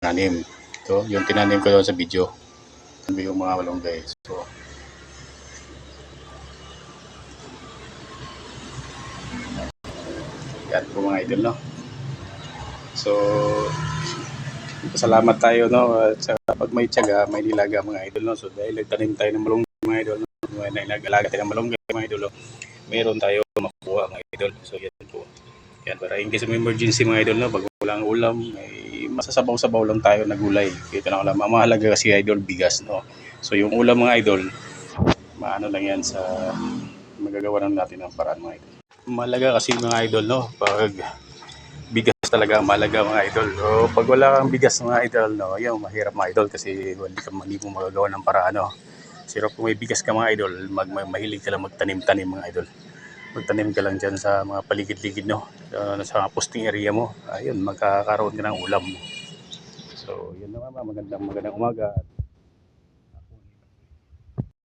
tinanim. Ito, yung tinanim ko doon sa video. Yung mga malunggay. So, yan po mga idol, no? So, salamat tayo, no? At pag may tiyaga, may nilaga mga idol, no? So, dahil nagtanim tayo ng malunggay mga idol, no? May nag-alaga tayo ng malunggay mga idol, no? Meron tayo makuha mga idol. So, yan po. Yan, para in case of emergency mga idol, no? Pag walang ulam, may masasabaw-sabaw lang tayo na gulay. Ito na ulam. Ang mahalaga kasi idol, bigas, no? So, yung ulam mga idol, maano lang yan sa magagawa lang natin ng paraan mga idol. Mahalaga kasi mga idol, no? Pag bigas talaga ang mahalaga mga idol. So, pag wala kang bigas mga idol, no? Yung mahirap mga idol kasi hindi mo magagawa ng paraan, no? Pero kung may bigas ka mga idol, mahilig ka lang magtanim-tanim mga idol. Magtanim ka lang dyan sa mga paligid-ligid, no? Sa posting area mo. Ayun, magkakaroon ka ng ulam. So, yun naman, magandang umaga.